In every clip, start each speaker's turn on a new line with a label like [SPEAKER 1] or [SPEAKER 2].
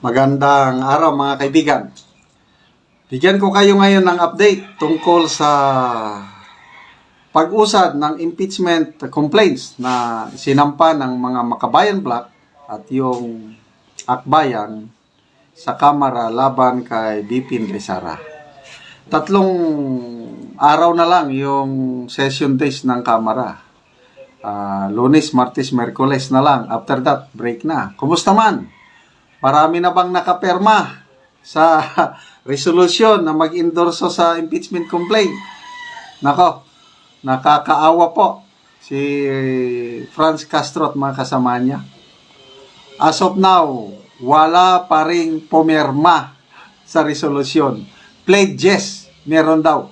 [SPEAKER 1] Magandang araw mga kaibigan. Bigyan ko kayo ngayon ng update tungkol sa pag-usad ng impeachment complaints na sinampa ng mga Makabayan Bloc at yung Akbayan sa Kamara laban kay BP Sara. 3 araw na lang yung session days ng Kamara. Lunes, Martes, Merkules na lang. After that, break na. Kumusta man? Marami na bang nakaperma sa resolution na mag-endorso sa impeachment complaint? Nako, nakakaawa po si Franz Castro at mga kasama niya. As of now, wala pa ring pumirma sa resolution. Pledges, meron daw.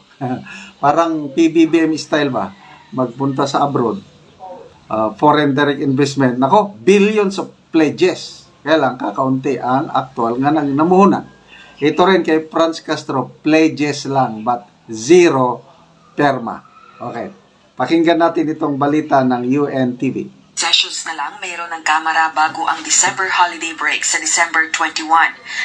[SPEAKER 1] Parang PBBM style ba? Magpunta sa abroad. Foreign direct investment. Nako, billions of pledges. Kaya lang, kakaunti ang actual nga namuhunan. Ito rin kay Franz Castro, pledges lang, but zero perma. Okay. Pakinggan natin itong balita ng UNTV.
[SPEAKER 2] Sessions na lang mayroon ng Kamara bago ang December holiday break sa December 21.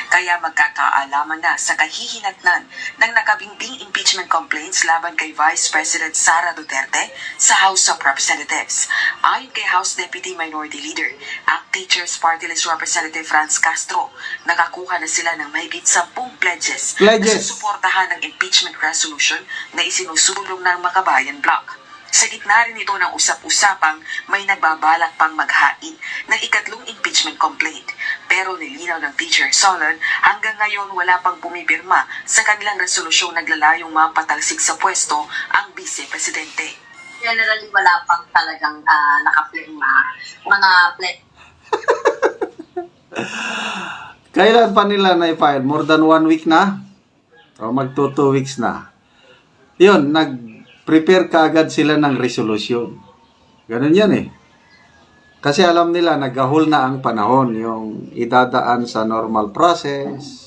[SPEAKER 2] Kaya magkakaalaman na sa kahihinatnan ng nakabingbing impeachment complaints laban kay Vice President Sara Duterte sa House of Representatives. Ayon kay House Deputy Minority Leader, ACT Teachers Party List Representative Franz Castro, nakakuha na sila ng mahigit 10 pledges na susuportahan ng impeachment resolution na isinusulong ng Makabayan Bloc. Sa gitna rin ito ng usap-usapang may nagbabalak pang maghain ng ikatlong impeachment complaint. Pero nilinaw ng Teacher Solon, hanggang ngayon wala pang pumipirma sa kanilang resolusyong naglalayong mapatalsik sa pwesto ang Vice-Presidente.
[SPEAKER 3] Generally, wala pang talagang nakapirma. Mga
[SPEAKER 1] Kailan pa nila na-file? More than 1 week na? O magto 2 weeks na? Yun, prepare kaagad sila ng resolution. Ganun yan eh. Kasi alam nila, nagahol na ang panahon, yung idadaan sa normal process,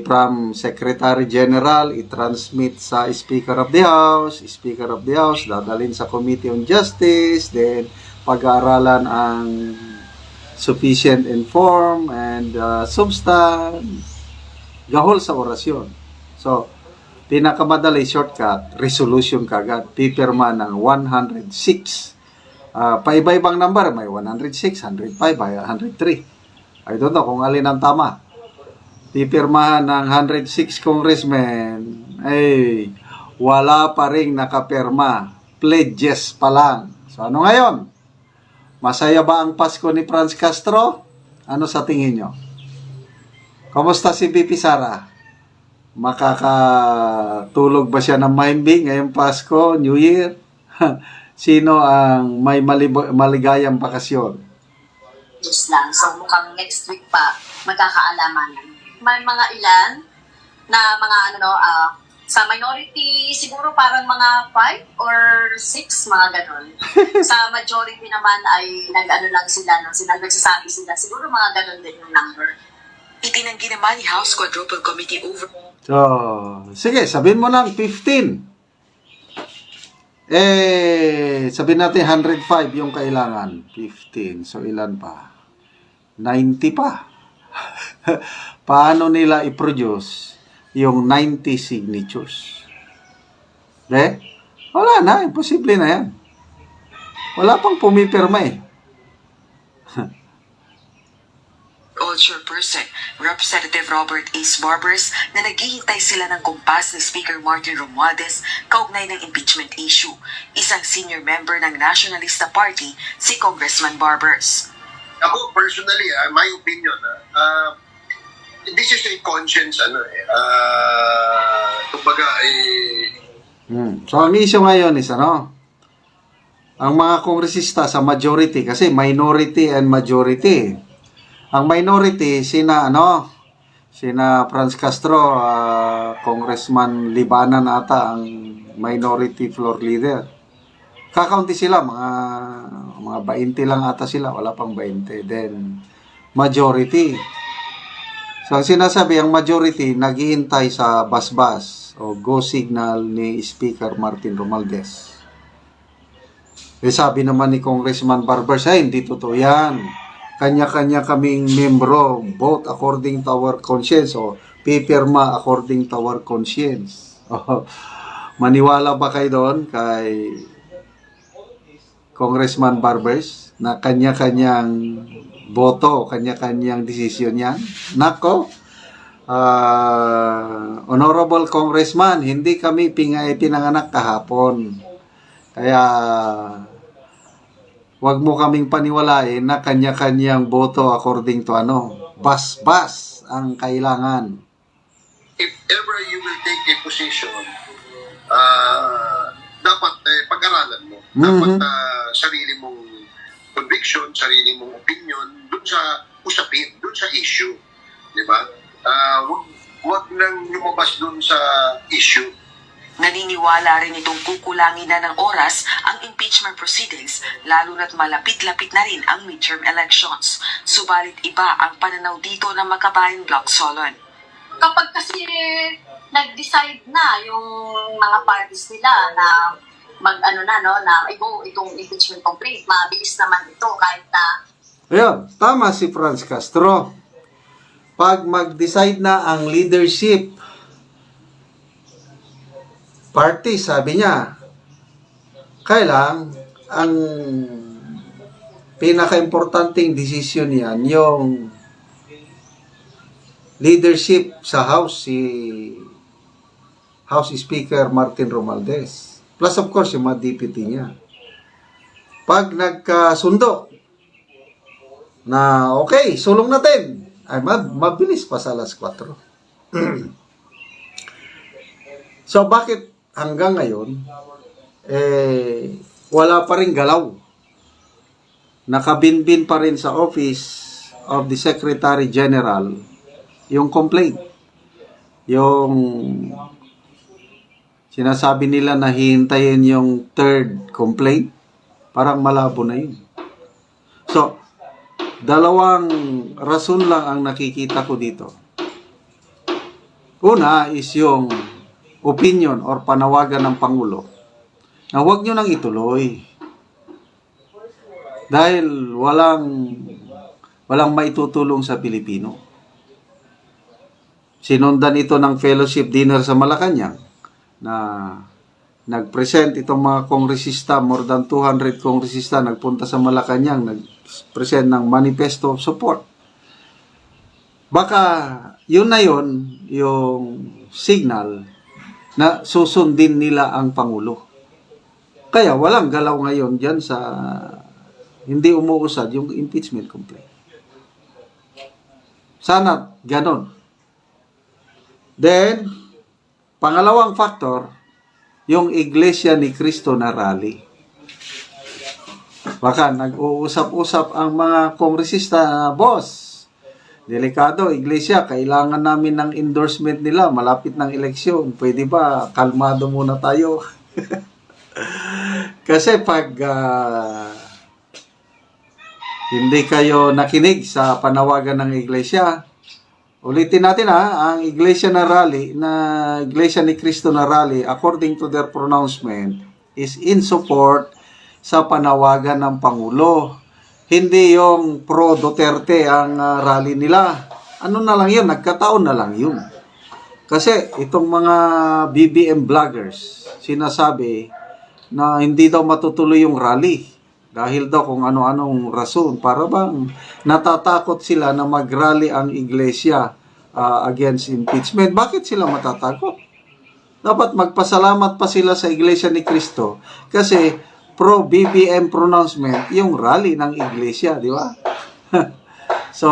[SPEAKER 1] from Secretary General, i-transmit sa Speaker of the House, dadalhin sa Committee on Justice, then pag-aaralan ang sufficient inform and substance, gahol sa orasyon. So, pinakamadali shortcut, resolution kagad. Pipirma ng 106. Paiba-ibang number. May 106, 105, 103. I don't know kung alin ang tama. Pipirmahan ng 106 congressmen. Ay, wala pa ring nakapirma. Pledges pa lang. So, ano ngayon? Masaya ba ang Pasko ni Franz Castro? Ano sa tingin nyo? Kamusta si BP Sara? Makakatulog ba siya ng mahimbing ngayong Pasko, New Year? Sino ang may maligayang bakasyon?
[SPEAKER 3] just lang. So, mukhang next week pa magkakaalaman. May mga ilan na mga sa minority, siguro parang mga 5 or 6, mga ganun. Sa majority naman ay lang sila, nagsasabi sila, siguro mga ganun din yung number.
[SPEAKER 2] Itinanggi naman ni House Quadruple Committee over.
[SPEAKER 1] So, sige, sabihin mo lang 15. Sabihin natin 105 yung kailangan. 15. So, ilan pa? 90 pa. Paano nila i-produce yung 90 signatures? Wala na. Imposible na yan. Wala pang pumipirma eh.
[SPEAKER 2] Chairperson, Representative Robert Ace Barbers, na naghihintay sila ng kumpas ni Speaker Martin Romualdez kaugnay ng impeachment issue. Isang senior member ng Nationalista Party, si Congressman Barbers.
[SPEAKER 4] Ako personally, my opinion, this is a conscience,
[SPEAKER 1] So, ang issue ngayon is, ang mga kongresista sa majority, kasi minority and majority. Ang minority, sina Franz Castro, Congressman Libanan ata, ang minority floor leader. Kakaunti sila, mga 20 lang ata sila, wala pang 20. Then, majority. So, ang sinasabi, ang majority, naghihintay sa basbas o go signal ni Speaker Martin Romualdez. Sabi naman ni Congressman Barbers, hindi totoo yan. kanya-kanya kaming membro, both according to our conscience o pipirma according to our conscience. Maniwala ba kayo doon kay Congressman Barbers na kanya-kanyang boto, kanya-kanyang desisyon yan? Nako, Honorable Congressman, hindi kami pinanganak kahapon. Kaya, wag mo kaming paniwalain na kanya-kanyang boto according to bas-bas ang kailangan.
[SPEAKER 4] If ever you will take a position, dapat pag-aralan mo. Dapat sarili mong conviction, sarili mong opinion dun sa usapin, dun sa issue. Di ba? Wag nang lumabas dun sa issue.
[SPEAKER 2] Naniniwala rin itong kukulangin na ng oras ang impeachment proceedings lalo na't malapit-lapit na rin ang midterm elections. Subalit iba ang pananaw dito ng Makabayan Bloc Solon.
[SPEAKER 3] Kapag kasi nag-decide na yung mga parties nila na itong impeachment complaint, mabilis naman ito kahit na
[SPEAKER 1] Ayun, tama si Franz Castro. Pag mag-decide na ang leadership party, sabi niya, kailang ang pinaka-importanting desisyon yan, yung leadership sa House, si House Speaker Martin Romualdez. Plus of course, yung mga deputy niya. Pag nagkasundo na okay, sulong natin, ay mabilis pa sa alas 4. So bakit hanggang ngayon, wala pa rin galaw? Nakabinbin pa rin sa Office of the Secretary General yung complaint. Yung sinasabi nila na hihintayin yung third complaint, parang malabo na yun. So, dalawang rason lang ang nakikita ko dito. Una is yung opinion or panawagan ng Pangulo na huwag nyo nang ituloy. Dahil walang maitutulong sa Pilipino. Sinundan ito ng fellowship dinner sa Malacanang na nag-present itong mga kongresista, more than 200 kongresista nagpunta sa Malacanang, nag-present ng manifesto of support. Baka yun na yun, yung signal na susundin nila ang Pangulo. Kaya walang galaw ngayon dyan sa hindi umuusad yung impeachment complaint. Sana ganon. Then, pangalawang factor, yung Iglesia ni Cristo na rally. Baka nag-uusap-usap ang mga kongresista, boss, delikado, Iglesia, kailangan namin ng endorsement nila, malapit ng eleksyon. Pwede ba, kalmado muna tayo? Kasi pag hindi kayo nakinig sa panawagan ng Iglesia, ulitin natin ang Iglesia na rally, na Iglesia ni Cristo na rally, according to their pronouncement, is in support sa panawagan ng Pangulo. Hindi yung pro-Duterte ang rally nila. Ano na lang yun? Nagkataon na lang yun. Kasi itong mga BBM vloggers, sinasabi na hindi daw matutuloy yung rally. Dahil daw kung ano-anong rason. Para bang natatakot sila na mag-rally ang Iglesia against impeachment. Bakit sila matatakot? Dapat magpasalamat pa sila sa Iglesia ni Cristo. Kasi pro-BBM pronouncement yung rally ng Iglesia, di ba? So,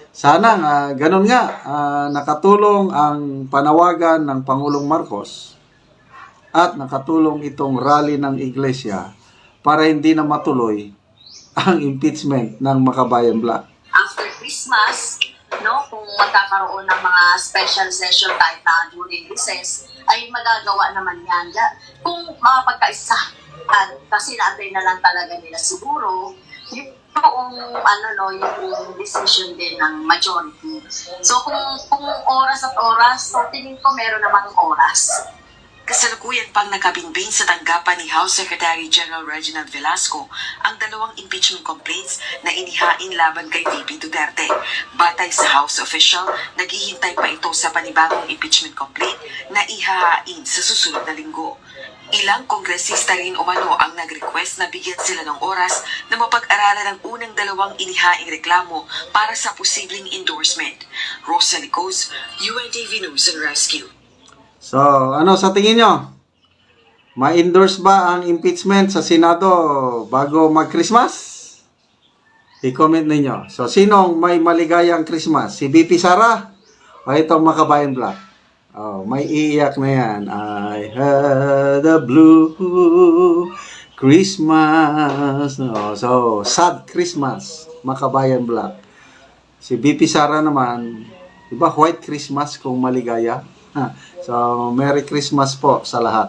[SPEAKER 1] sana nga, ganun nga, nakatulong ang panawagan ng Pangulong Marcos at nakatulong itong rally ng Iglesia para hindi na matuloy ang impeachment ng Makabayan Bloc.
[SPEAKER 3] after Christmas, kung magkakaroon ng mga special session kahit na during recess, ay magagawa naman yan. Kung makapagkaisa, kasi natin na lang talaga nila siguro, yung decision din ng majority. So kung oras at oras, so tingin ko meron namang oras.
[SPEAKER 2] Kasalukuyan pang nakabinbin sa tanggapan ni House Secretary General Reginald Velasco ang dalawang impeachment complaints na inihain laban kay VP Duterte. Batay sa House official, naghihintay pa ito sa panibagong impeachment complaint na ihahain sa susunod na linggo. Ilang kongresista rin umano ang nag-request na bigyan sila ng oras na mapag-aralan ang unang dalawang inihaing reklamo para sa posibleng endorsement. Rosa Licos, UNTV News and Rescue.
[SPEAKER 1] So, ano sa tingin nyo? Ma-endorse ba ang impeachment sa Senado bago mag-Christmas? I-comment ninyo. So, sinong may maligayang Christmas? Si BP Sara o itong Makabayan Black? Oh, may iiyak na yan. I had a blue Christmas. Oh, so, sad Christmas. Makabayan Black. Si BP Sara naman, diba white Christmas kung maligaya? So, Merry Christmas po sa lahat.